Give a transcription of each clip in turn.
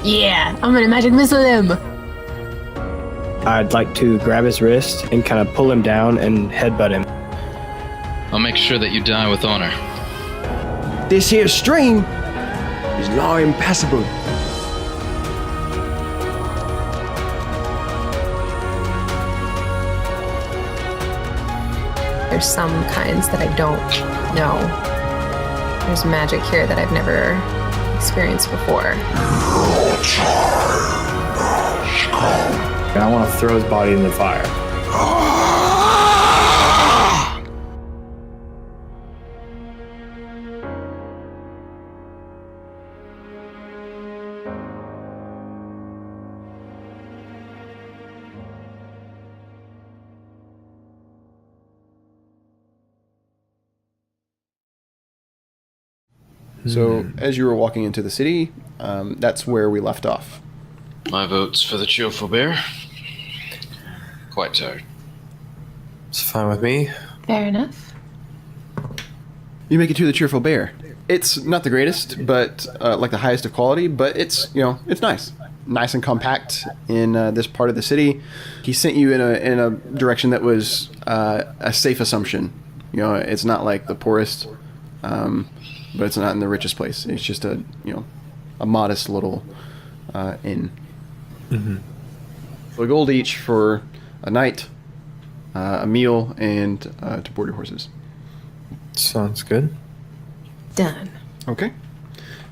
Yeah, I'm gonna magic missile him. I'd like to grab his wrist and kind of pull him down and headbutt him. I'll make sure that you die with honor. This here stream is now impassable. There's some kinds that I don't know. There's magic here that I've never experienced before. And I want to throw his body in the fire. So, as you were walking into the city, that's where we left off. My vote's for the cheerful bear. Quite tired. It's fine with me. Fair enough. You make it to the Cheerful Bear. It's not the greatest, but like the highest of quality, but it's, it's nice. Nice and compact in this part of the city. He sent you in a direction that was a safe assumption. It's not like the poorest, but it's not in the richest place. It's just a modest little inn. Mm-hmm. So a gold each for a night, a meal, and to board your horses. Sounds good. Done. Okay.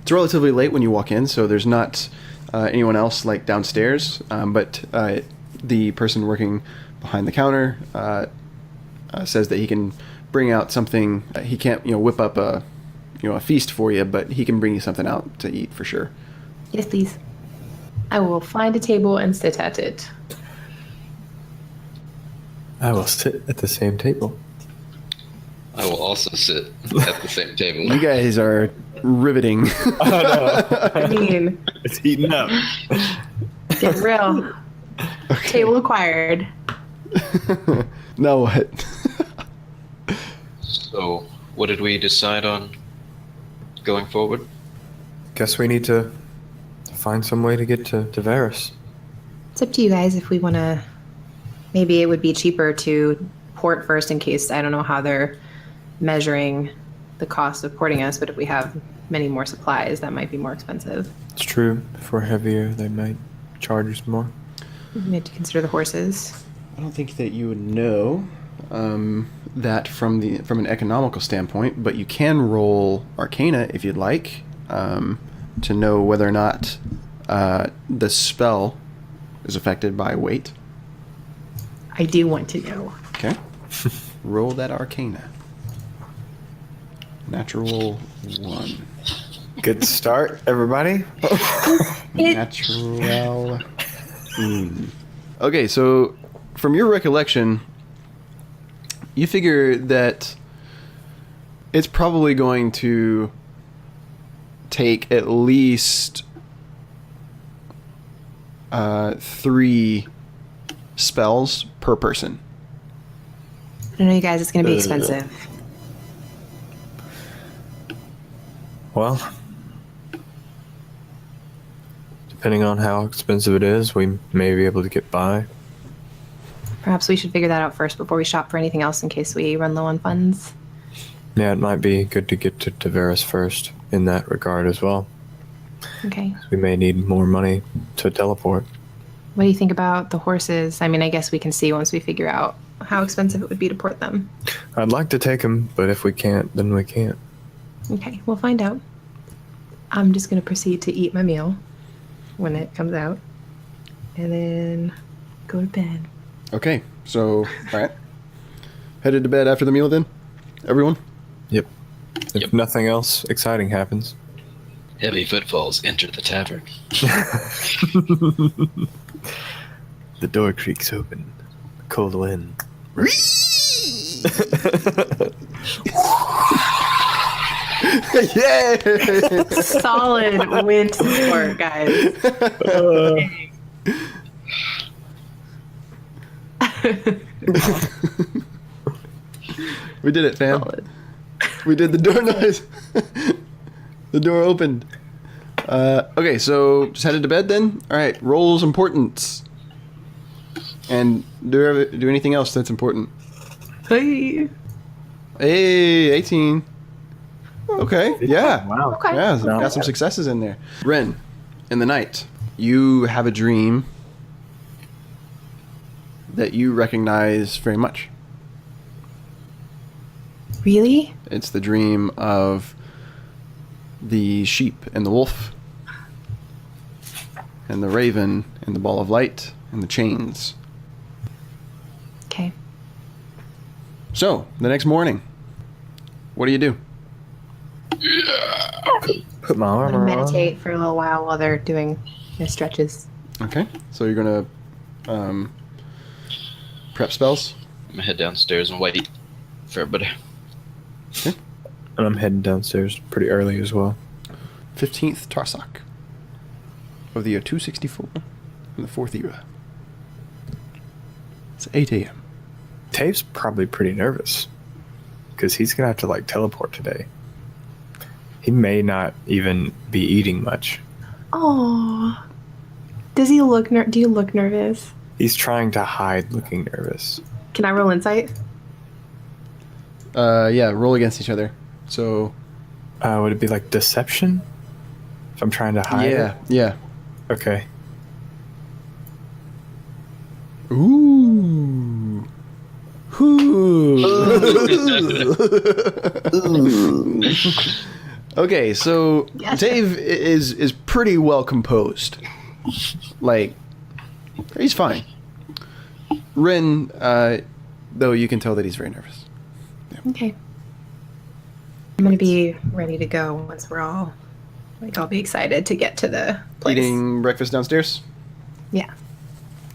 It's relatively late when you walk in, so there's not anyone else like downstairs, but the person working behind the counter says that he can bring out something. He can't, whip up a feast for you, but he can bring you something out to eat for sure. Yes, please. I will find a table and sit at it. I will sit at the same table. I will also sit at the same table. You guys are riveting. I mean, It's heating up. get real. Okay. Table acquired. Now what? So, what did we decide on going forward? Guess we need to find some way to get to Varus. It's up to you guys if we want to. Maybe it would be cheaper to port first in case I don't know how they're measuring the cost of porting us, but if we have many more supplies, that might be more expensive. It's true. If we're heavier, they might charge us more. We need to consider the horses. I don't think that you would know that from an economical standpoint, but you can roll Arcana if you'd like to know whether or not the spell is affected by weight. I do want to know. Okay. Roll that Arcana. Natural 1. Good start, everybody. Natural. Okay, so from your recollection, you figure that it's probably going to take at least 3 spells per person. I don't know, you guys, it's going to be expensive. Well, depending on how expensive it is, we may be able to get by. Perhaps we should figure that out first before we shop for anything else in case we run low on funds. Yeah, it might be good to get to Tavares first in that regard as well. Okay. We may need more money to teleport. What do you think about the horses? I mean, I guess we can see once we figure out how expensive it would be to port them. I'd like to take them, but if we can't, then we can't. Okay, we'll find out. I'm just going to proceed to eat my meal when it comes out. And then go to bed. Okay, so, all right. Headed to bed after the meal then? Everyone? Yep. If nothing else exciting happens. Heavy footfalls enter the tavern. The door creaks open. Cold wind. Yeah! Solid wind support, guys. We did it, fam. Solid. We did the door noise. The door opened. Okay, so just headed to bed then? All right, roll's importance. And do anything else that's important. Hey. Hey, 18. Okay, yeah. Wow. Okay. Yeah, so got some successes in there. Ren, in the night, you have a dream that you recognize very much. Really? It's the dream of the sheep and the wolf, and the raven, and the ball of light, and the chains. Okay. So, the next morning, what do you do? Put my I'm arm gonna around. meditate for a little while they're doing their stretches. Okay, so you're gonna prep spells. I'm gonna head downstairs and wait for everybody. And I'm heading downstairs pretty early as well. 15th Tarsak of the year 264 in the 4th era. It's 8 a.m. Tave's probably pretty nervous because he's gonna have to like teleport today. He may not even be eating much. Oh. Does he look do you look nervous? He's trying to hide looking nervous. Can I roll insight? Yeah, roll against each other. So, Would it be like deception? If I'm trying to hide it? yeah. Okay. Ooh. Okay, so Yes. Dave is pretty well composed. Like, he's fine. Ren, though, you can tell that he's very nervous. Okay. I'm gonna be ready to go once we're all I'll be excited to get to the place. Eating breakfast downstairs. Yeah.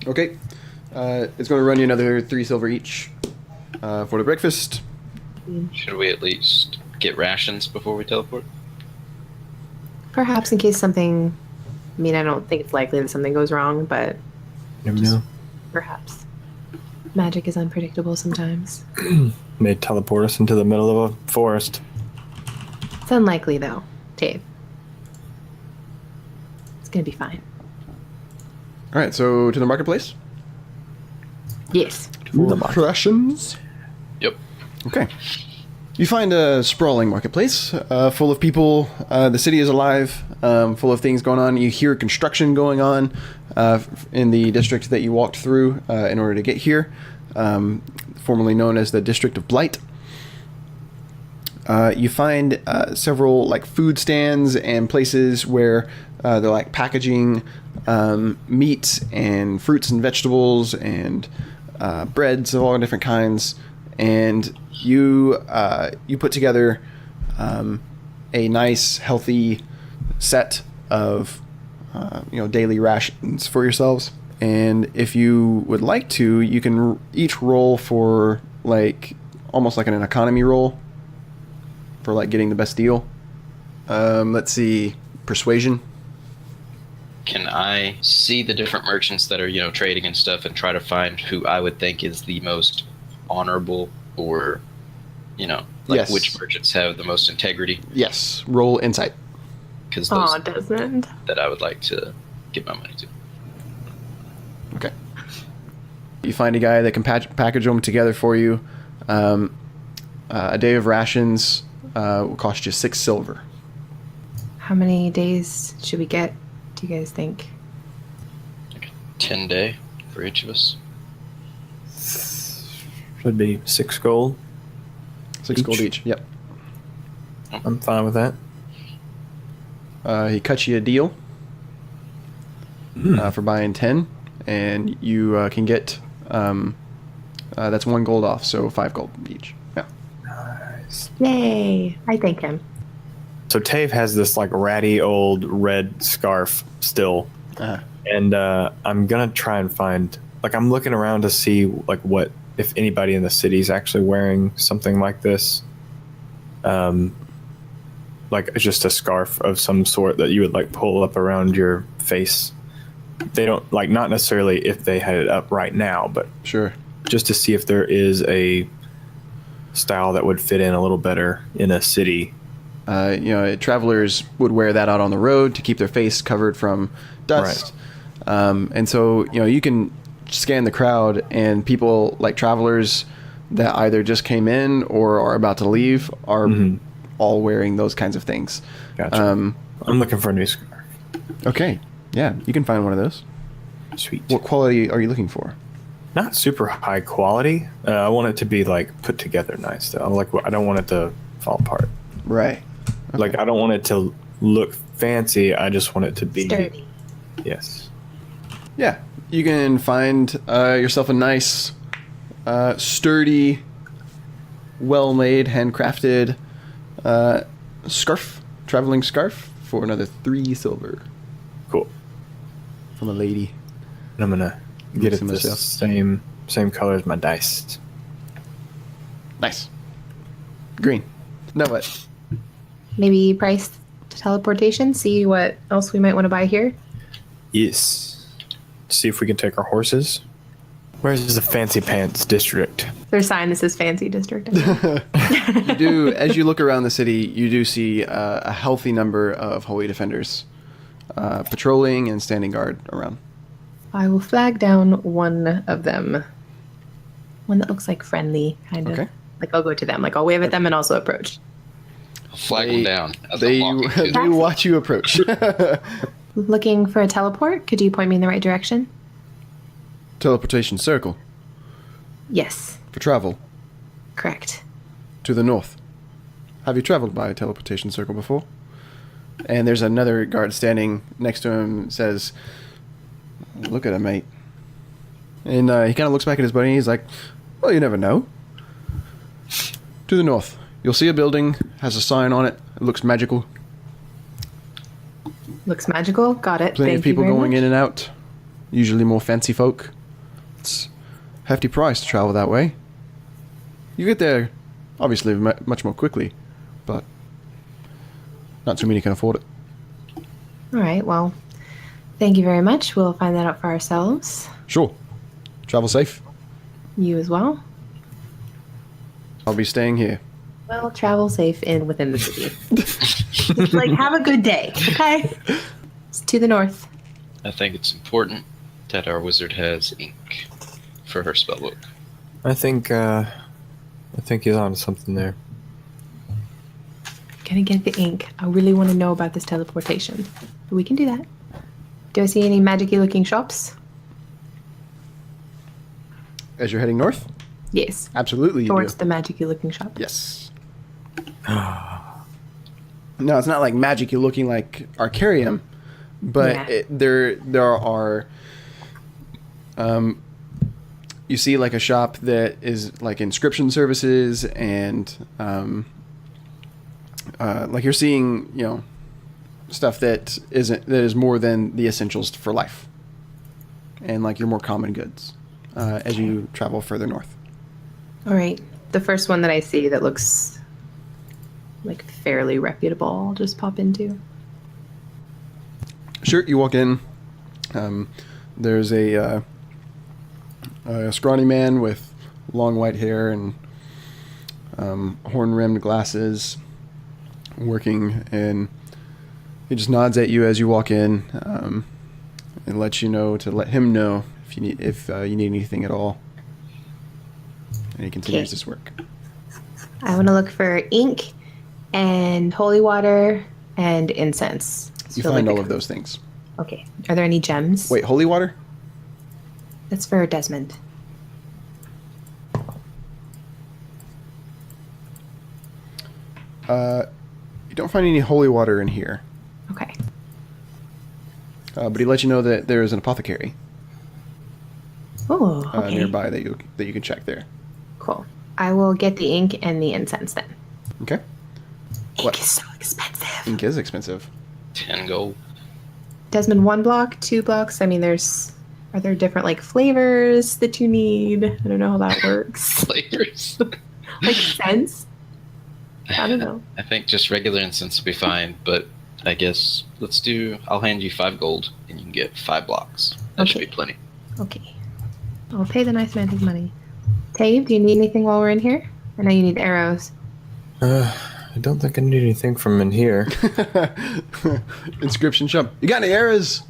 Okay. It's going to run you another 3 silver each for the breakfast. Should we at least get rations before we teleport? Perhaps in case something I don't think it's likely that something goes wrong, but Never know. perhaps. Magic is unpredictable sometimes. May teleport us into the middle of a forest. It's unlikely though, Dave. It's gonna be fine. All right, so to the marketplace. Yes. Rations. Yep. Okay. You find a sprawling marketplace full of people. The city is alive, full of things going on. You hear construction going on in the district that you walked through in order to get here, formerly known as the District of Blight. You find several like food stands and places where they're like packaging meat and fruits and vegetables and breads of all different kinds, and you put together a nice healthy set of daily rations for yourselves. And if you would like to, you can each roll for like almost like an economy roll for like getting the best deal. Let's see, persuasion. Can I see the different merchants that are, trading and stuff and try to find who I would think is the most honorable or, Yes. which merchants have the most integrity? Yes, roll insight. Because those Aw, Desmond. that I would like to give my money to. Okay. You find a guy that can package them together for you. A day of rations will cost you 6 silver. How many days should we get, do you guys think? 10 day for each of us. Should be 6 gold. 6 gold each. Yep. I'm fine with that. He cuts you a deal for buying 10, and you can get that's 1 gold off, so 5 gold each. Yeah. Nice. Yay! I thank him. So Tave has this like ratty old red scarf still, and I'm gonna try and find I'm looking around to see what if anybody in the city is actually wearing something like this, just a scarf of some sort that you would pull up around your face. They don't not necessarily if they had it up right now, but Sure. just to see if there is a style that would fit in a little better in a city. Travelers would wear that out on the road to keep their face covered from dust. Right. And so, you can scan the crowd, and people like travelers that either just came in or are about to leave are all wearing those kinds of things. Gotcha. I'm looking for a new scarf. Okay. Yeah, you can find one of those. Sweet. What quality are you looking for? Not super high quality. I want it to be like put together nice though. I don't want it to fall apart. Right. Okay. Like I don't want it to look fancy. I just want it to be Sturdy. Yes. Yeah, you can find yourself a nice, sturdy, well-made, handcrafted scarf, traveling scarf for another 3 silver Cool. from a lady. And I'm gonna get it the myself. same color as my dice. Nice. Green. Now what? Maybe price teleportation, see what else we might want to buy here. Yes. See if we can take our horses. Where's the fancy pants district? There's a sign that says fancy district. You do, as you look around the city, you do see a healthy number of holy defenders patrolling and standing guard around. I will flag down one of them. One that looks like friendly, kind of. Okay. Like I'll go to them. Like I'll wave at them and also approach. Flag them down. As They, I'm walking to they watch you approach. Looking for a teleport? Could you point me in the right direction? Teleportation circle Yes, for travel correct. to the north. Have you traveled by a teleportation circle before? And there's another guard standing next to him, says, "Look at him, mate." And he kind of looks back at his buddy. He's like, "Well, you never know." To the north, you'll see a building, has a sign on it. It looks magical. Looks magical. Got it. Plenty Thank of people you very going much. in and out. Usually more fancy folk. It's a hefty price to travel that way. You get there, obviously, much more quickly, but not too many can afford it. All right. Well, thank you very much. We'll find that out for ourselves. Sure. Travel safe. You as well. I'll be staying here. Well, travel safe in within the city. Just, like, have a good day. Okay. It's to the north. I think it's important that our wizard has ink for her spellbook. I think he's on something there. Gonna get the ink. I really want to know about this teleportation. But we can do that. Do I see any magic-y looking shops? As you're heading north? Yes. Absolutely you Towards do. the magic-y looking shop. Yes. No, it's not like magic. You're looking like Arcarium, but Yeah. there are. You see like a shop that is like inscription services, and like you're seeing stuff that is more than the essentials for life, and like your more common goods as you travel further north. All right. The first one that I see that looks like fairly reputable, I'll just pop into. Sure, you walk in. There's a scrawny man with long white hair and horn-rimmed glasses working, and he just nods at you as you walk in and lets you know to let him know if you need anything at all. And he continues Okay. his work. I want to look for ink and holy water and incense. You Feel find like all of those things. Okay. Are there any gems? Wait, holy water? That's for Desmond. You don't find any holy water in here, Okay. but he lets you know that there is an apothecary Oh, okay. nearby that you can check there. Cool. I will get the ink and the incense then. Okay. Ink What? is so expensive. Ink is expensive. 10 gold. Desmond, 1 block, 2 blocks. I mean, are there different like flavors that you need? I don't know how that works. Flavors. Like scents? I don't know. I think just regular incense will be fine, but I guess I'll hand you 5 gold and you can get 5 blocks. That should be Okay. plenty. Okay. I'll pay the nice man his money. Tave, do you need anything while we're in here? I know you need arrows. I don't think I need anything from in here. Inscription shop. You got any errors?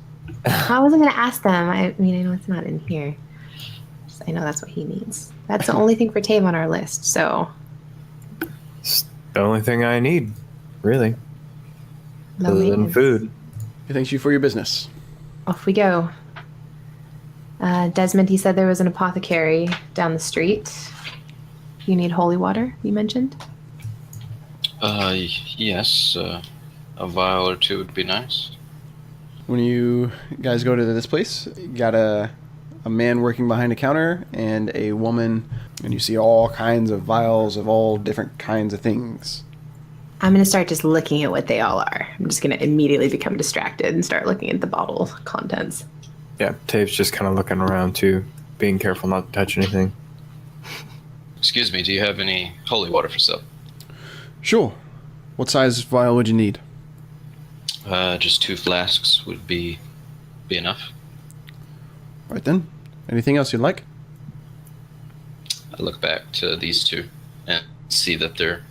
I wasn't going to ask them. I mean, I know it's not in here. Just, I know that's what he needs. That's the only thing for Tave on our list, so. It's the only thing I need, really. No Other than maintenance. food. He thanks you for your business. Off we go. Desmond, he said there was an apothecary down the street. You need holy water, you mentioned? Yes. A vial or two would be nice. When you guys go to this place, you got a man working behind a counter and a woman, and you see all kinds of vials of all different kinds of things. I'm going to start just looking at what they all are. I'm just going to immediately become distracted and start looking at the bottle contents. Yeah, Tave's just kind of looking around too, being careful not to touch anything. Excuse me, do you have any holy water for sale? Sure. What size vial would you need? Just 2 flasks would be enough. Right then. Anything else you'd like? I look back to these two and see that they're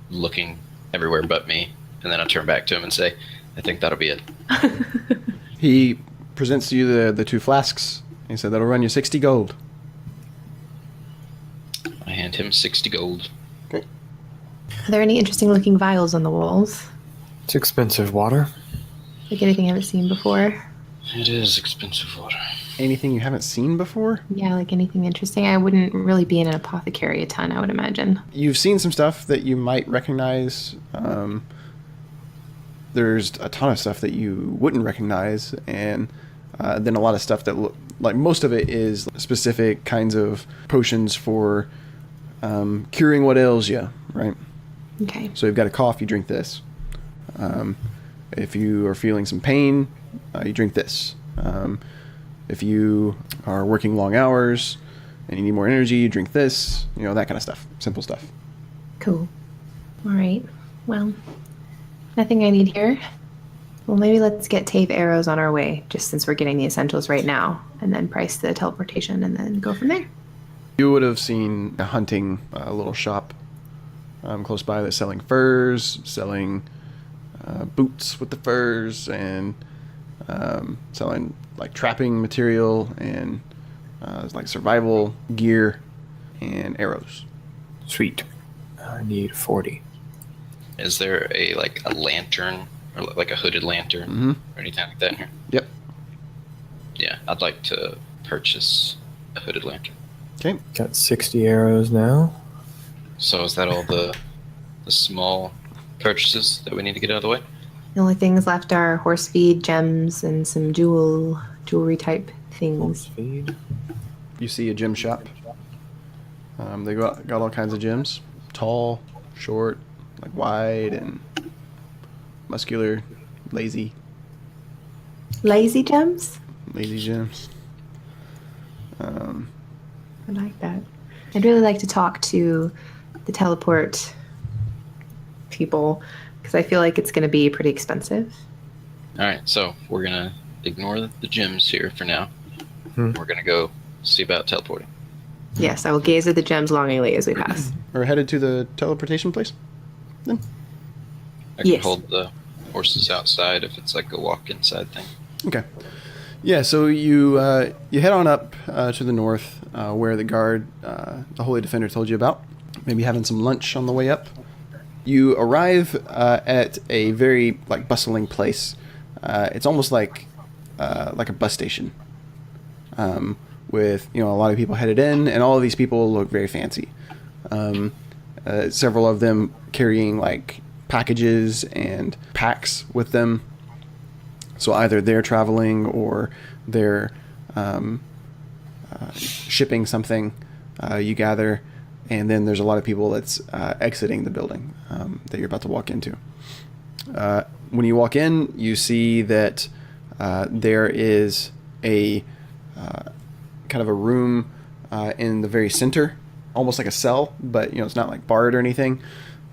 looking everywhere but me, and then I turn back to him and say, I think that'll be it. He presents to you the 2 flasks. He said that'll run you 60 gold. I hand him 60 gold. Okay. Are there any interesting looking vials on the walls? It's expensive water. Like anything I haven't seen before? It is expensive water. Anything you haven't seen before? Yeah, like anything interesting. I wouldn't really be in an apothecary a ton, I would imagine. You've seen some stuff that you might recognize. There's a ton of stuff that you wouldn't recognize, and then a lot of stuff that like most of it is specific kinds of potions for curing what ails you, right? Okay. So you've got a cough, you drink this. If you are feeling some pain, you drink this. If you are working long hours and you need more energy, you drink this. You know, that kind of stuff. Simple stuff. Cool. All right. Well, nothing I need here. Well, maybe let's get Tave arrows on our way, just since we're getting the essentials right now, and then price the teleportation and then go from there. You would have seen a hunting little shop close by that's selling furs, selling boots with the furs, and selling like trapping material and like survival gear and arrows. Sweet. I need 40. Is there a lantern or like a hooded lantern or anything like that in here? Yep. Yeah, I'd like to purchase a hooded lantern. Okay. Got 60 arrows now. So is that all the small purchases that we need to get out of the way? The only things left are horse feed, gems, and some jewelry type things. Feed. You see a gym shop. They got all kinds of gyms. Tall, short, like wide, and muscular, lazy Lazy gems? gyms. I like that. I'd really like to talk to the teleport people because I feel like it's going to be pretty expensive. All right, so we're gonna ignore the gems here for now. Hmm. We're gonna go see about teleporting. Yes, I will gaze at the gems longingly as we pass. We're headed to the teleportation place. Then. I can Yes. hold the horses outside if it's like a walk inside thing. Okay. Yeah, so you head on up to the north where the guard, the Holy Defender, told you about. Maybe having some lunch on the way up. You arrive at a very bustling place. It's almost like a bus station, with a lot of people headed in, and all of these people look very fancy. Several of them carrying packages and packs with them. So either they're traveling or they're shipping something, you gather, and then there's a lot of people that's exiting the building that you're about to walk into. When you walk in, you see that there is a kind of a room in the very center, almost like a cell, but it's not barred or anything.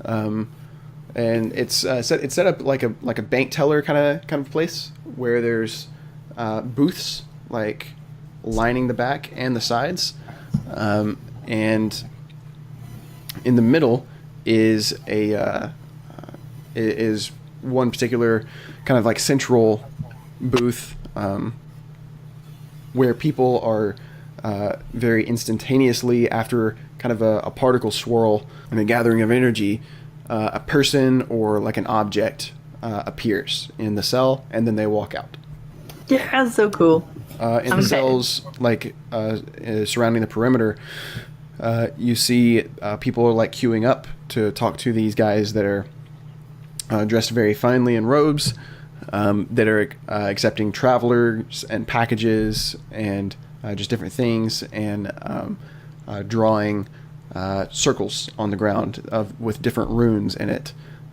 And it's set up like a bank teller kind of place where there's booths lining the back and the sides, and in the middle is a is one particular kind of like central booth where people are very instantaneously, after kind of a particle swirl and a gathering of energy, a person or like an object appears in the cell, and then they walk out. Yeah, that's so cool. In the cells, like surrounding the perimeter, you see people are like queuing up to talk to these guys that are dressed very finely in robes, that are accepting travelers and packages and just different things, and drawing circles on the ground with different runes in it.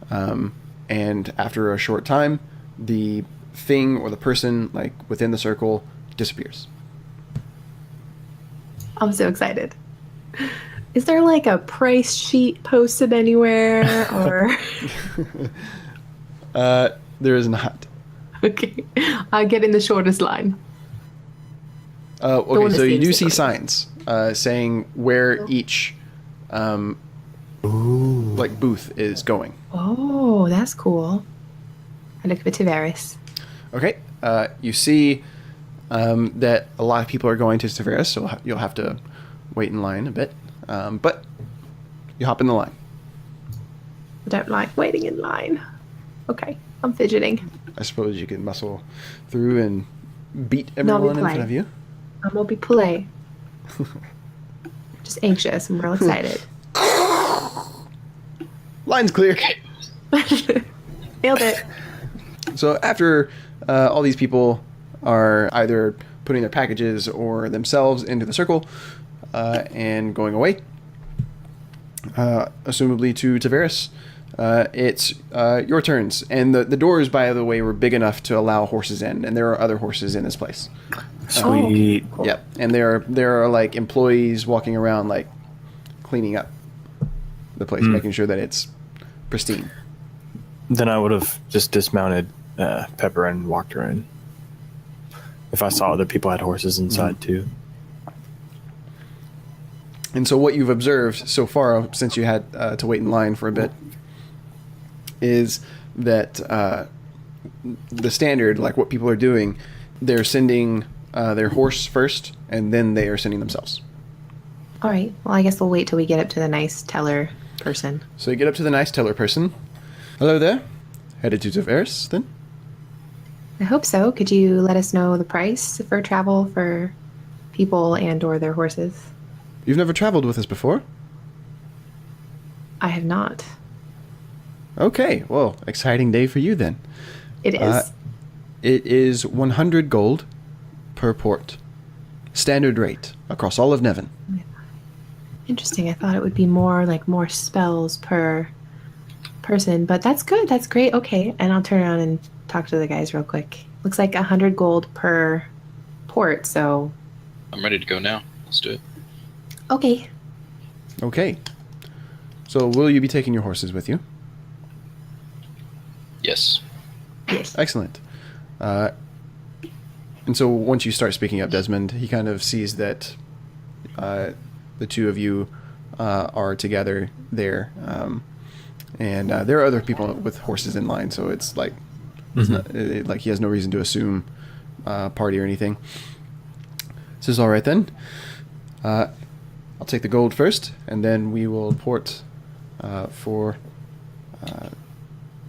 And after a short time, the thing or the person like within the circle disappears. I'm so excited. Is there like a price sheet posted anywhere or? There is not. Okay, I'll get in the shortest line. Okay, so you do see signs saying where each like booth is going. Oh, that's cool. I look for Tavares. Okay, you see that a lot of people are going to Tavares, so you'll have to wait in line a bit. But you hop in the line. I don't like waiting in line. Okay, I'm fidgeting. I suppose you can muscle through and beat everyone in front of you. I'm gonna be play. Just anxious and real excited. Line's clear. Nailed it. So after all these people are either putting their packages or themselves into the circle and going away, assumably to Tavares, it's your turns. And the doors, by the way, were big enough to allow horses in, and there are other horses in this place. Sweet. Cool. Yep, and there are like employees walking around, like cleaning up the place, making sure that it's pristine. Then I would have just dismounted Pepper and walked her in. If I saw other people had horses inside too. And so what you've observed so far, since you had to wait in line for a bit, is that the standard, like what people are doing, they're sending their horse first, and then they are sending themselves. All right. Well, I guess we'll wait till we get up to the nice teller person. So you get up to the nice teller person. Hello there. Headed to Tavares, then? I hope so. Could you let us know the price for travel for people and or their horses? You've never traveled with us before? I have not. Okay, well, exciting day for you then. It is. It is 100 gold per port. Standard rate across all of Nevin. Interesting. I thought it would be more spells per person, but that's good. That's great. Okay, and I'll turn around and talk to the guys real quick. Looks like 100 gold per port, so... I'm ready to go now. Let's do it. Okay. Okay. So will you be taking your horses with you? Yes. Yes. Excellent. And so once you start speaking up, Desmond, he kind of sees that the two of you are together there. And there are other people with horses in line, so it's like it's not, like he has no reason to assume party or anything. This is all right then. I'll take the gold first, and then we will port for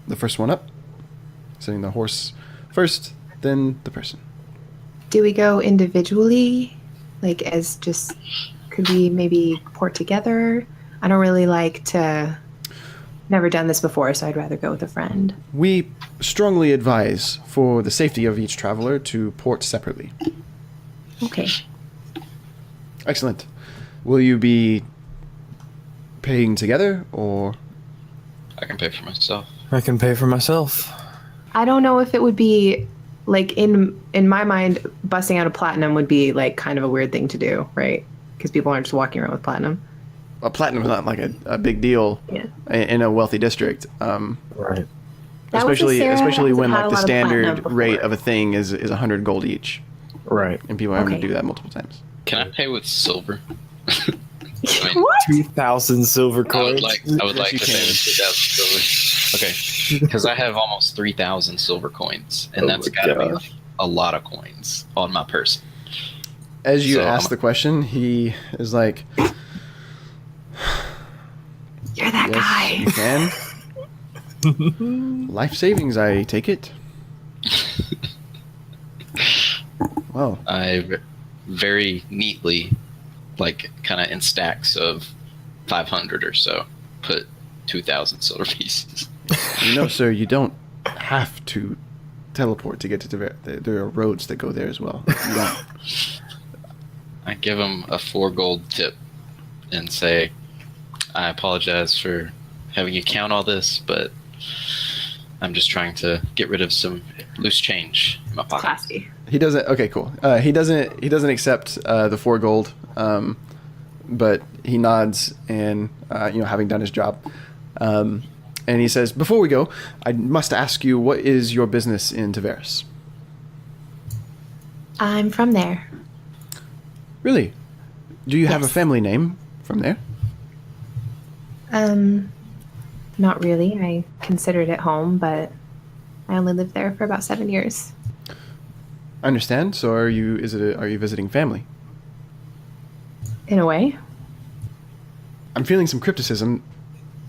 the first one up. Sending the horse first, then the person. Do we go individually? Like, as just... Could we maybe port together? I don't really like to... Never done this before, so I'd rather go with a friend. We strongly advise, for the safety of each traveler, to port separately. Okay. Excellent. Will you be paying together, or... I can pay for myself. I can pay for myself. I don't know if it would be... Like, in my mind, busting out a platinum would be, like, kind of a weird thing to do, right? Because people aren't just walking around with platinum. Well, platinum is not like a big deal in a wealthy district. Right. Especially when like the standard rate of a thing is 100 gold each. Right. And people are having to do that multiple times. Can I pay with silver? What? 2,000 silver I would coins. like to pay with 2,000 silver. Okay. Because I have almost 3,000 silver coins, and Oh that's my got to be gosh. a lot of coins on my person. As you So, ask the question, he is like, You're that yes, you can. Life savings, I take it. Well, I very neatly, like kind of in stacks of 500 or so, put 2,000 silver pieces. sir, you don't have to teleport to get to there are roads that go there as well. You don't. I give him a 4 gold tip and say, I apologize for having you count all this, but I'm just trying to get rid of some loose change in my pocket. Classy. He doesn't. Okay, cool. He doesn't accept the 4 gold, but he nods and having done his job, and he says, "Before we go, I must ask you, what is your business in Tavares?" I'm from there. Really? Do you have a Yes. family name from there? Not really. I considered it home, but I only lived there for about 7 years. I understand. So are you? Are you visiting family? In a way. I'm feeling some criticism,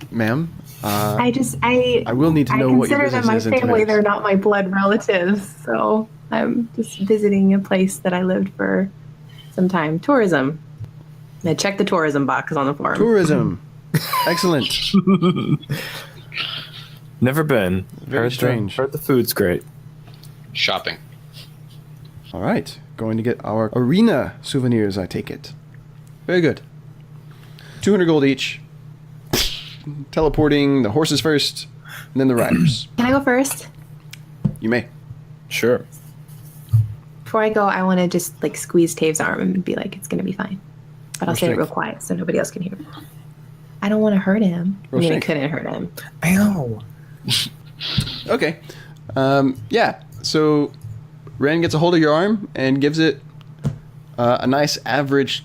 ma'am. I will need to know what your consider them business my is in family. Tavares. They're not my blood relatives, so I'm just visiting a place that I lived for some time. Tourism. I checked the tourism box on the form. Tourism. Excellent. Never been. Very strange. Heard the food's great. Shopping. All right. Going to get our arena souvenirs, I take it. Very good. 200 gold each. Teleporting the horses first, and then the riders. Can I go first? You may. Sure. Before I go, I want to just like squeeze Tave's arm and be like, it's going to be fine. But I'll Roll say it strength. real quiet so nobody else can hear. I don't want to hurt him. Roll I mean, I strength. couldn't hurt him. Ow. Okay. Yeah. So Ren gets a hold of your arm and gives it a nice average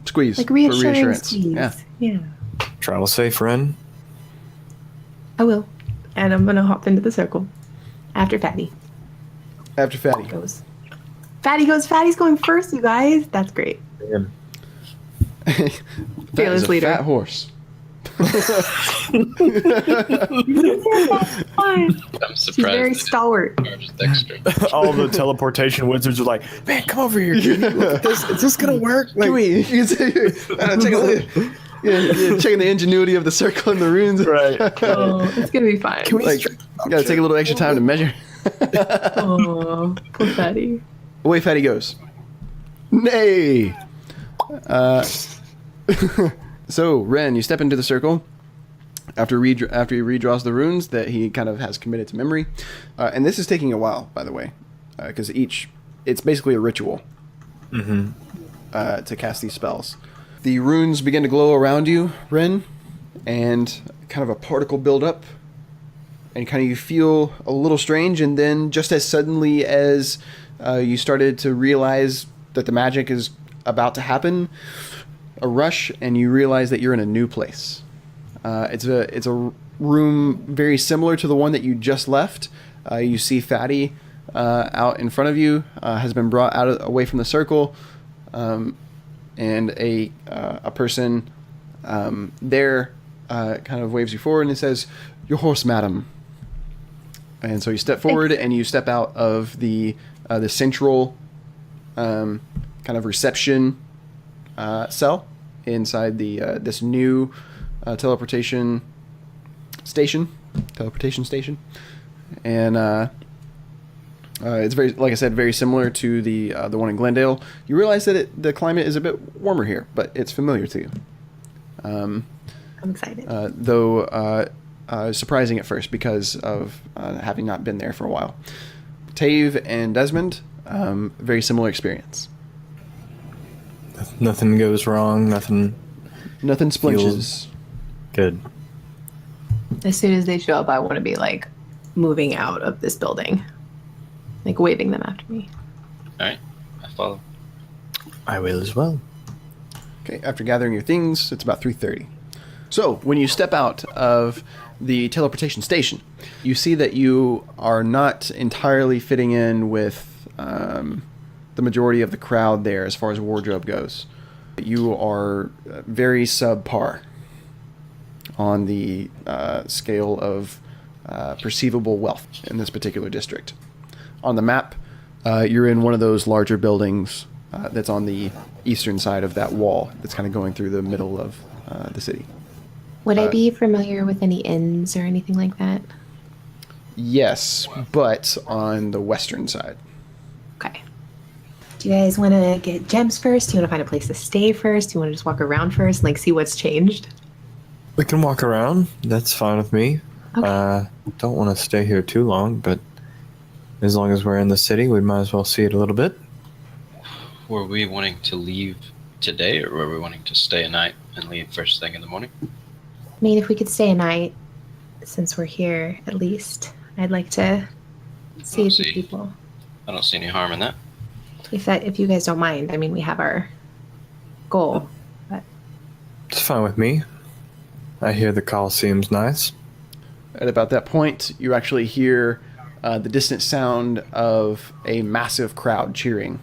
squeeze Like for reassuring reassurance. squeeze. Yeah. Yeah. Travel safe, Ren. I will. And I'm going to hop into the circle after Fatty After Fatty. goes. Fatty goes. Fatty's going first, you guys. That's great. That Fearless is a leader. fat horse. I'm She's very surprised. stalwart. Just extra. All the teleportation wizards are like, man, come over here, kid. Look at this. Is this gonna work? Like, Can we? You can say, check out yeah, checking the ingenuity of the circle and the runes. right. Oh, it's going to be fine. Can we? Like, you gotta take a little extra time to measure. Oh, poor Fatty. Away Fatty goes. Nay! So, Ren, you step into the circle after he redraws the runes that he kind of has committed to memory. And this is taking a while, by the way, because it's basically a ritual to cast these spells. The runes begin to glow around you, Ren, and kind of a particle build up. And kind of you feel a little strange, and then just as suddenly as you started to realize that the magic is about to happen, a rush, and you realize that you're in a new place. It's a room very similar to the one that you just left. You see Fatty out in front of you, has been brought away from the circle, and a person there kind of waves you forward and it says, "Your horse, madam." And so you step forward and you step out of the central kind of reception cell inside the this new teleportation station, and it's very, like I said, very similar to the one in Glendale. You realize that the climate is a bit warmer here, but it's familiar to you. I'm excited. Though surprising at first because of having not been there for a while. Tave and Desmond, very similar experience. Nothing goes wrong. Nothing Splinches. good. As soon as they show up, I want to be like moving out of this building, like waving them after me. All right, I follow. I will as well. Okay, after gathering your things, it's about 3:30. So when you step out of the teleportation station. You see that you are not entirely fitting in with the majority of the crowd there as far as wardrobe goes. You are very subpar on the scale of perceivable wealth in this particular district. On the map, you're in one of those larger buildings that's on the eastern side of that wall that's kind of going through the middle of the city. Would I be familiar with any inns or anything like that? Yes, but on the western side. Okay. Do you guys want to get gems first? Do you want to find a place to stay first? Do you want to just walk around first and like see what's changed? We can walk around. That's fine with me. Okay. Don't want to stay here too long, but as long as we're in the city, we might as well see it a little bit. Were we wanting to leave today, or were we wanting to stay a night and leave first thing in the morning? I mean, if we could stay a night, since we're here, at least, I'd like to see the people. I don't see any harm in that. If you guys don't mind, I mean, we have our goal, but It's fine with me. I hear the Coliseum's nice. At about that point, you actually hear the distant sound of a massive crowd cheering,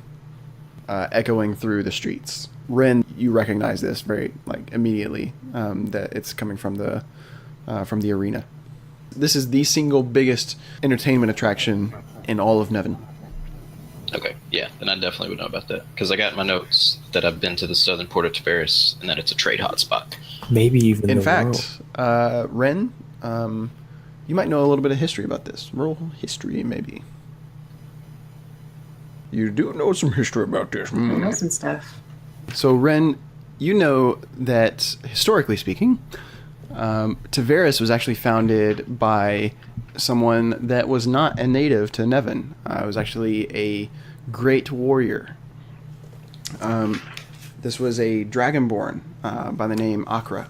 echoing through the streets. Ren, you recognize this very immediately, that it's coming from the arena. This is the single biggest entertainment attraction in all of Nevin. Okay, yeah, then I definitely would know about that. Because I got in my notes that I've been to the southern port of Tavares and that it's a trade hotspot. Maybe even In the fact, world. Ren, you might know a little bit of history about this. Rural history, maybe. You do know some history about this. I know some stuff. So, Ren, you know that, historically speaking, Tavares was actually founded by someone that was not a native to Nevin. It was actually a great warrior. This was a dragonborn by the name Akra.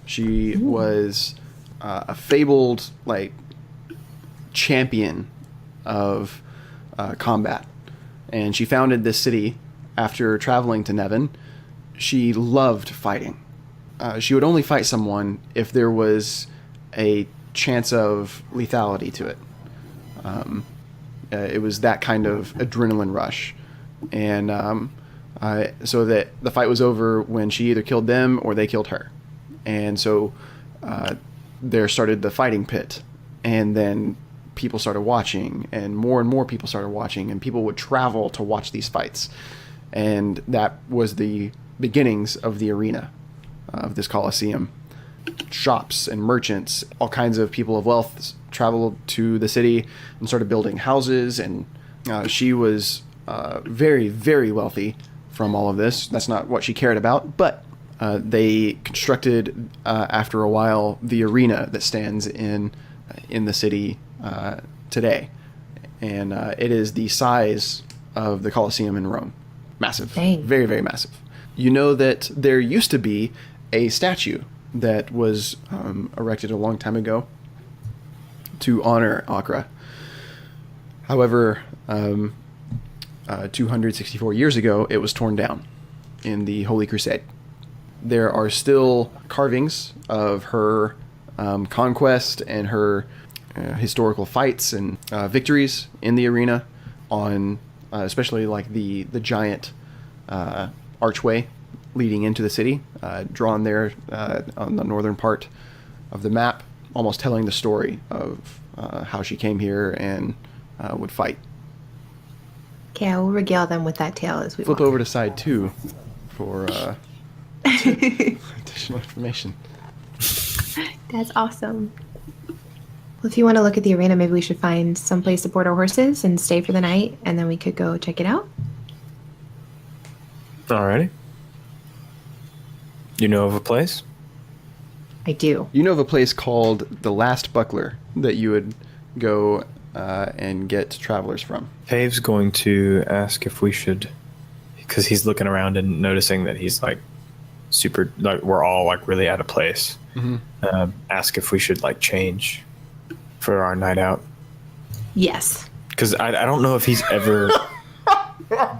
She was a fabled champion of combat, and she founded this city after traveling to Nevin. She loved fighting. She would only fight someone if there was a chance of lethality to it. It was that kind of adrenaline rush. And so that the fight was over when she either killed them or they killed her. And so there started the fighting pit. And then people started watching, and more people started watching, and people would travel to watch these fights. And that was the beginnings of the arena, of this Coliseum. Shops and merchants, all kinds of people of wealth traveled to the city and started building houses, and she was very, very wealthy from all of this. That's not what she cared about, but they constructed, after a while, the arena that stands in the city today. And it is the size of the Colosseum in Rome. Massive. Dang. Very, very massive. You know that there used to be a statue that was erected a long time ago to honor Akra. However, 264 years ago, it was torn down in the Holy Crusade. There are still carvings of her conquest and her historical fights and victories in the arena, on especially the giant archway leading into the city, drawn there on the northern part of the map, almost telling the story of how she came here and would fight. Okay, I will regale them with that tale as we Flip walk. over to side 2 for additional information. That's awesome. Well, if you want to look at the arena, maybe we should find some place to board our horses and stay for the night, and then we could go check it out. Alrighty. You know of a place? I do. You know of a place called the Last Buckler that you would go and get travelers from. Pave's going to ask if we should, because he's looking around and noticing that he's super, we're all really out of place. Mm-hmm. Ask if we should change for our night out. Yes. Because I don't know if he's ever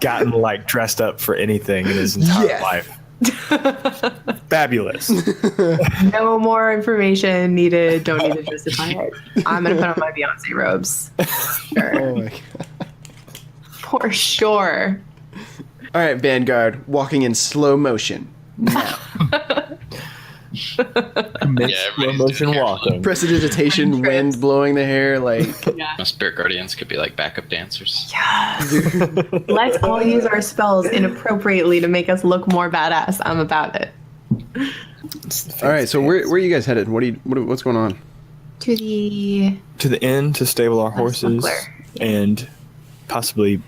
gotten dressed up for anything in his entire Yes. life. Fabulous. No more information needed. Don't need to justify it. I'm gonna put on my Beyonce robes. Sure. Oh my God. For sure. All right, Vanguard, walking in slow motion. Now. Slow everybody's motion doing walking. Prestidigitation, Mind wind trips. blowing the hair, like... My spirit guardians could be like backup dancers. Let's all use our spells inappropriately to make us look more badass. I'm about it. All right, so where are you guys headed? What's going on? To the To the inn to stable our horses buckler. and possibly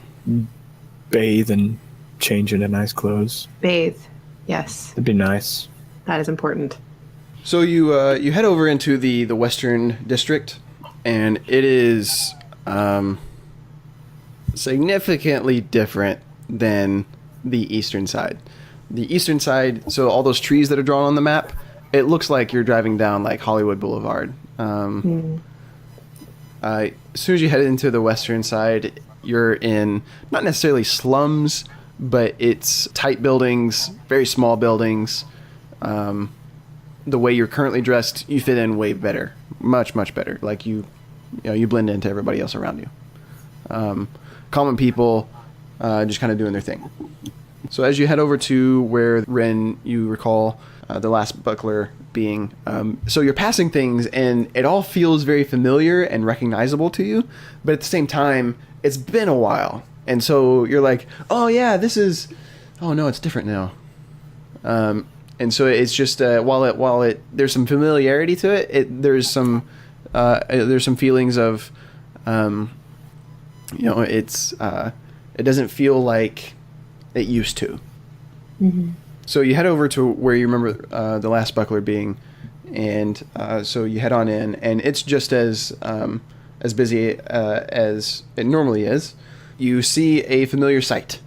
bathe and change into nice clothes. bathe. Yes, That'd be nice. that is important. So you head over into the western district, and it is significantly different than the eastern side. The eastern side, so all those trees that are drawn on the map, it looks like you're driving down like Hollywood Boulevard. As soon as you head into the western side, you're in not necessarily slums, but it's tight buildings, very small buildings. The way you're currently dressed, you fit in way better, much better. Like you blend into everybody else around you. Common people, just kind of doing their thing. So as you head over to where Ren, you recall the last buckler being, so you're passing things and it all feels very familiar and recognizable to you, but at the same time, it's been a while. And so you're like, oh yeah, oh no, it's different now. And so it's just, while it there's some familiarity to it, there's some feelings of, it doesn't feel like it used to. Mm-hmm. So you head over to where you remember the last buckler being, and so you head on in, and it's just as busy as it normally is. You see a familiar sight.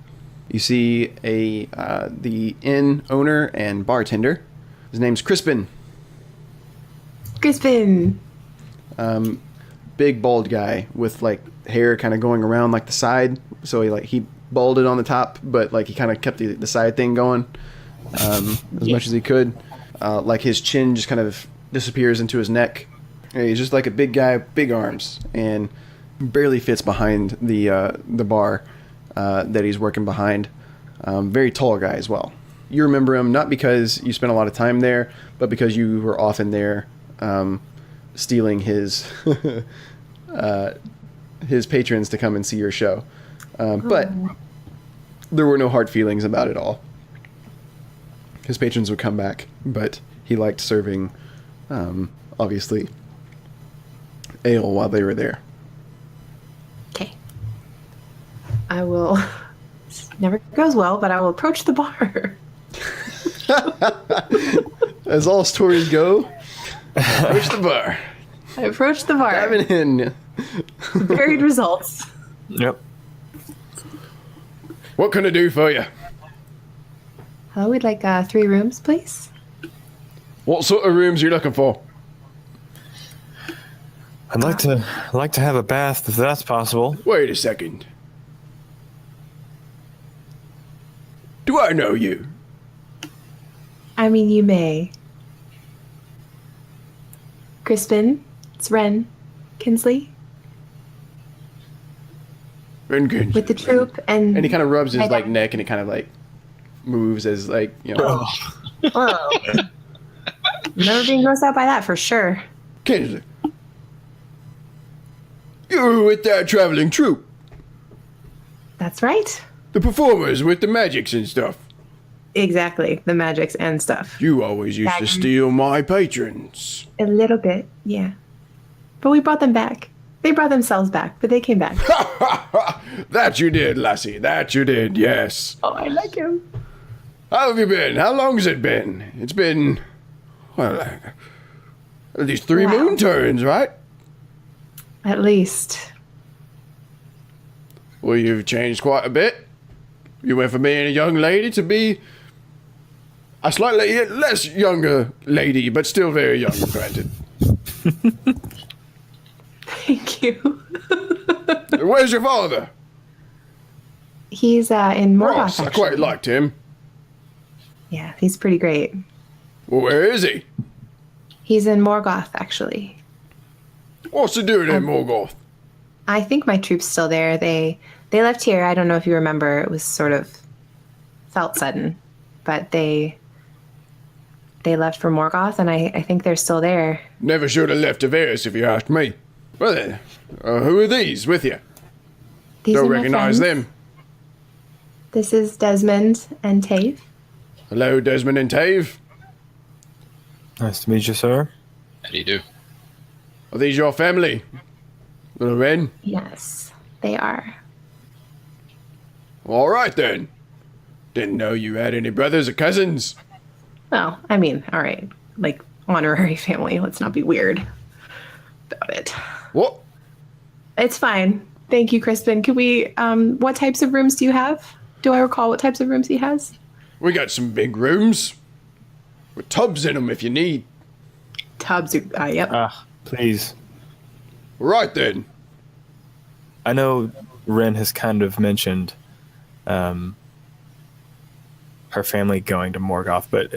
You see the inn owner and bartender. His name's Crispin. Crispin. Big bald guy with like hair kind of going around like the side. So he balded on the top, but like he kind of kept the side thing going as much as he could. Like his chin just kind of disappears into his neck. And he's just like a big guy, big arms, and barely fits behind the bar that he's working behind. Very tall guy as well. You remember him not because you spent a lot of time there, but because you were often there stealing his his patrons to come and see your show. But there were no hard feelings about it all. His patrons would come back, but he liked serving, obviously, ale while they were there. Okay. I will. Never goes well, but I will approach the bar. As all stories go, approach the bar. I approach the bar. Diving in. Varied results. Yep. What can I do for you? Hello, we'd like 3 rooms, please. What sort of rooms are you looking for? I'd like to have a bath if that's possible. Wait a second. Do I know you? I mean, you may. Crispin, it's Ren, Kinsley, Renkin. with the troop, and And he kind of rubs his I like don't- neck, and it kind of like moves as like Oh. Never being grossed out by that for sure. Kinsley. You were with that traveling troupe, That's right. the performers with the magics and stuff. Exactly, the magics and stuff. You always used to steal my patrons. A little bit, yeah. But we brought them back. They brought themselves back, but they came back. That you did, lassie. That you did, yes. Oh, I like him. How have you been? How long has it been? It's been, well, like, at least 3 Wow. moon turns, right? At least. Well, you've changed quite a bit. You went from being a young lady to be a slightly less younger lady, but still very young, granted. Thank you. Where's your father? He's in Morgoth, Ross, I actually. quite liked him. Yeah, he's pretty great. Well, where is he? He's in Morgoth, actually. What's he doing in Morgoth? I think my troop's still there. They left here. I don't know if you remember. It was sort of felt sudden, but they left for Morgoth, and I think they're still there. Never should have left Tavares if you asked me. Well then, who are these with you? These Don't are my recognize friends. them. This is Desmond and Tave. Hello, Desmond and Tave. Nice to meet you, sir. How do you do? Are these your family? Little Ren? Yes, they are. All right then. Didn't know you had any brothers or cousins. Well, I mean, all right, like honorary family. Let's not be weird about it. What? It's fine. Thank you, Crispin. Can we? What types of rooms do you have? Do I recall what types of rooms he has? We got some big rooms with tubs in them if you need. Tubs. Yep. Please. Right then. I know Ren has kind of mentioned her family going to Morgoth, but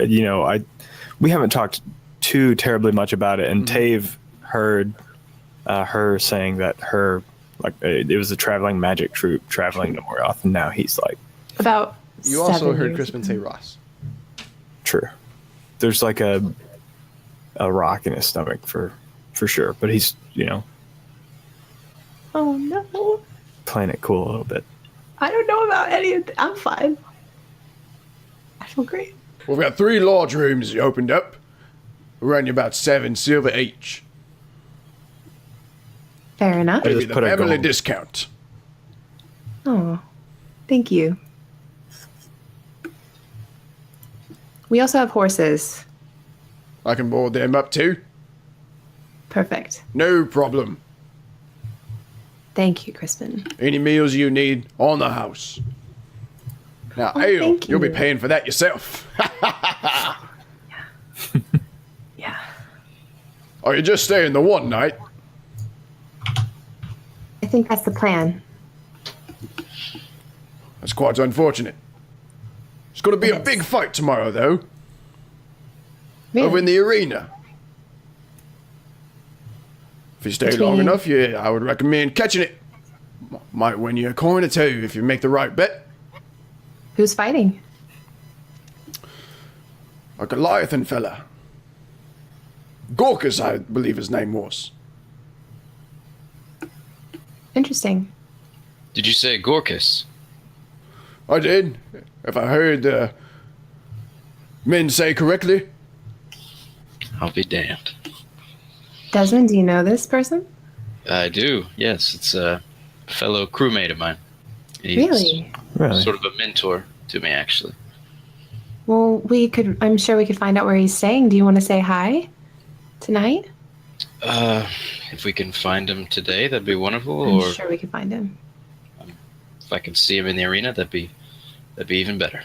we haven't talked too terribly much about it. And Tave heard her saying that it was a traveling magic troupe traveling to Morgoth, and now he's like, About. You also 7 heard years Crispin ago. say Ross. true. There's like a rock in his stomach for sure, but he's Oh no! playing it cool a little bit. I don't know about any of. I'm fine. I feel great. We've got 3 large rooms you opened up. We're running you about 7 silver each. Fair enough. Just Maybe the put a family gold- discount. Oh, thank you. We also have horses. I can board them up too. Perfect. No problem. Thank you, Crispin. Any meals you need on the house. Now, Oh, ale, thank you'll be you. paying for that yourself. Yeah. Are you just staying the one night? I think that's the plan. That's quite unfortunate. It's going to be a Yes. big fight tomorrow, though, Really? over in the arena. If you stay long Between- enough, I would recommend catching it. Might win you a coin or two if you make the right bet. Who's fighting? A Goliathan fella. Gorkas, I believe his name was. Interesting. Did you say Gorkus? I did. If I heard men say correctly. I'll be damned. Desmond, do you know this person? I do, yes. It's a fellow crewmate of mine. He's Really? Really? sort of a mentor to me, actually. Well, I'm sure we could find out where he's staying. Do you want to say hi tonight? If we can find him today, that'd be wonderful. I'm Or sure we could find him. if I can see him in the arena, that'd be even better.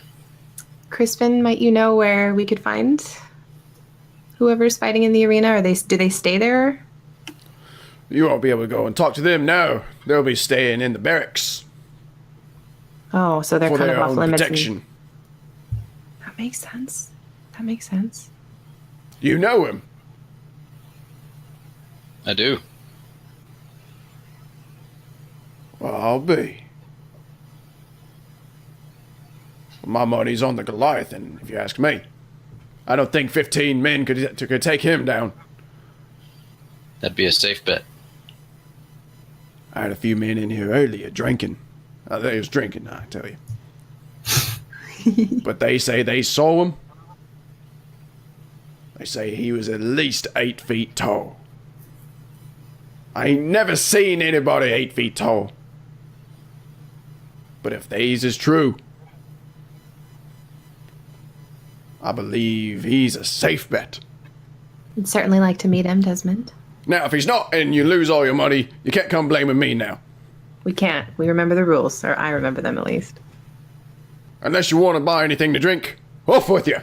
Crispin, might you know where we could find whoever's fighting in the arena? Do they stay there? You won't be able to go and talk to them now. They'll be staying in the barracks Oh, so they're for kind of their off own limits. protection. That makes sense. That makes sense. You know him. I do. Well, I'll be. My money's on the Goliathan, if you ask me. I don't think 15 men could take him down. That'd be a safe bet. I had a few men in here earlier drinking. They was drinking, I tell you. But they say they saw him. They say he was at least 8 feet tall. I ain't never seen anybody 8 feet tall. But if these is true, I believe he's a safe bet. I'd certainly like to meet him, Desmond. Now, if he's not and you lose all your money, you can't come blaming me now. We can't. We remember the rules, or I remember them at least. Unless you want to buy anything to drink, off with you.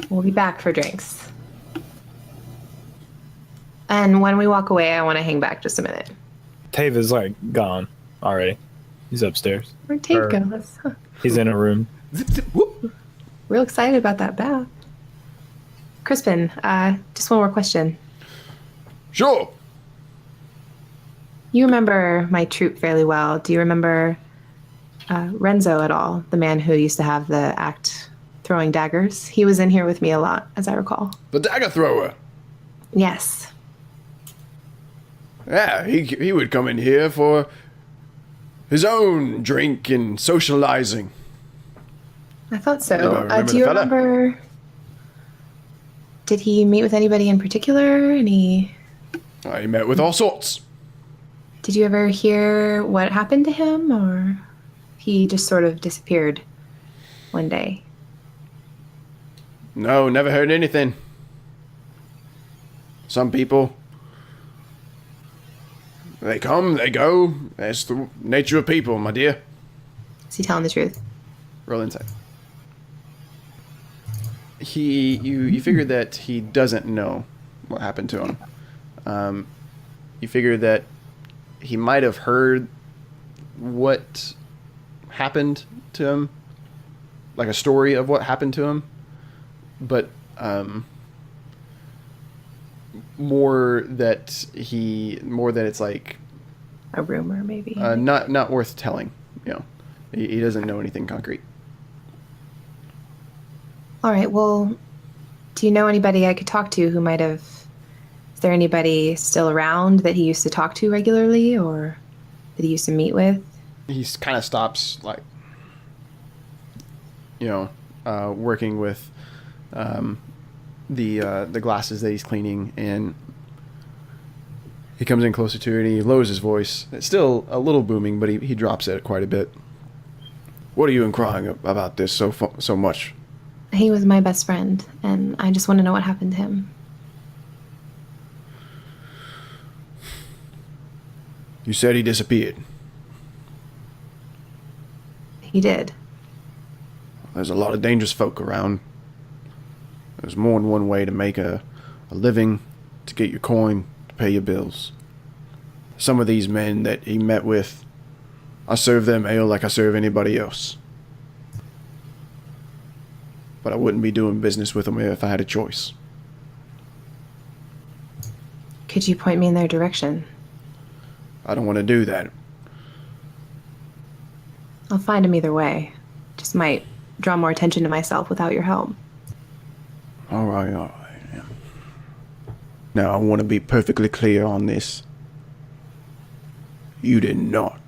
We'll be back for drinks. And when we walk away, I want to hang back just a minute. Tave is like gone already. He's upstairs. Where'd Tate Or- go? Huh. He's in a room. Zip, zip, whoop. real excited about that bath. Crispin, just one more question. Sure. You remember my troupe fairly well. Do you remember Renzo at all? The man who used to have the act throwing daggers? He was in here with me a lot, as I recall. The dagger thrower. Yes. Yeah, he would come in here for his own drink and socializing. I thought so. Remember Do you the fella? remember... Did he meet with anybody in particular? He met with all sorts. Did you ever hear what happened to him, or he just sort of disappeared one day? No, never heard anything. Some people, they come, they go. That's the nature of people, my dear. Is he telling the truth? Roll insight. You figure that he doesn't know what happened to him. You figure that he might have heard what happened to him, like a story of what happened to him, but more that it's like A rumor, maybe. not worth telling. You know, he doesn't know anything concrete. All right, well, do you know anybody I could talk to who might have... Is there anybody still around that he used to talk to regularly, or that he used to meet with? He kind of stops, like, working with the glasses that he's cleaning, and he comes in closer to it and he lowers his voice. It's still a little booming, but he drops it quite a bit. What are you inquiring about this so much? He was my best friend, and I just want to know what happened to him. You said he disappeared. He did. There's a lot of dangerous folk around. There's more than one way to make a living, to get your coin, to pay your bills. Some of these men that he met with, I serve them ale like I serve anybody else. But I wouldn't be doing business with them if I had a choice. Could you point me in their direction? I don't want to do that. I'll find him either way. Just might draw more attention to myself without your help. All right. Yeah. Now, I want to be perfectly clear on this. You did not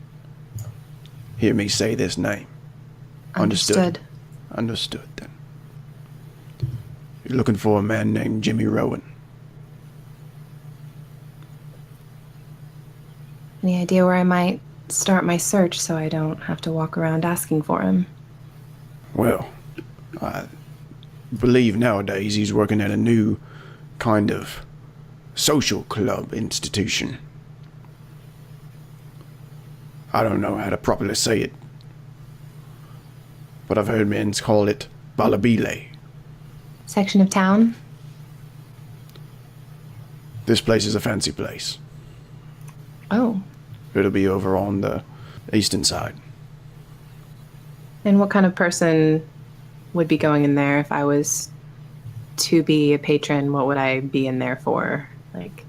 hear me say this name. Understood. Understood, then. You're looking for a man named Jimmy Rowan. Any idea where I might start my search so I don't have to walk around asking for him? Well, I believe nowadays he's working at a new kind of social club institution. I don't know how to properly say it, but I've heard men call it Balabile. Section of town? This place is a fancy place. Oh. It'll be over on the eastern side. And what kind of person would be going in there if I was to be a patron? What would I be in there for? Like,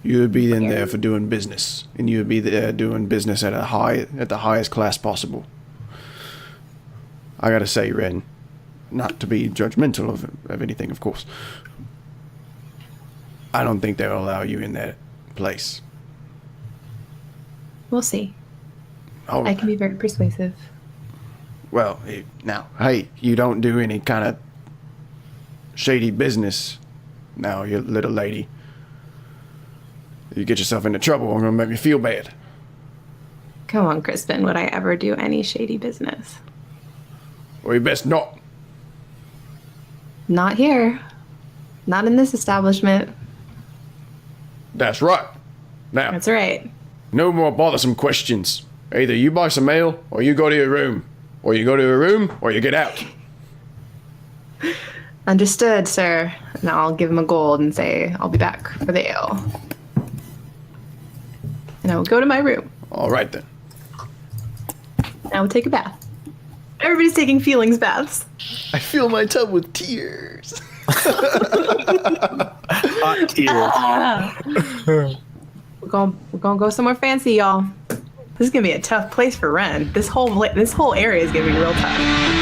You would be in there for doing business, and you would be there doing business at the highest class possible. I gotta say, Ren, not to be judgmental of anything, of course, I don't think they'll allow you in that place. we'll see. All I can be very persuasive. Well, hey, you don't do any kind of shady business now, you little lady. You get yourself into trouble, I'm gonna make me feel bad. Come on, Crispin. Would I ever do any shady business? Well, you best not. Not here. Not in this establishment. That's right. Now, That's right. no more bothersome questions. Either you buy some ale, or you go to your room. Or you go to your room, or you get out. Understood, sir. And I'll give him a gold and say, I'll be back for the ale. And I will go to my room. All right, then. And I will take a bath. Everybody's taking feelings baths. I fill my tub with tears. Hot tears. We're gonna go somewhere fancy, y'all. This is gonna be a tough place for Ren. This whole area is gonna be real tough.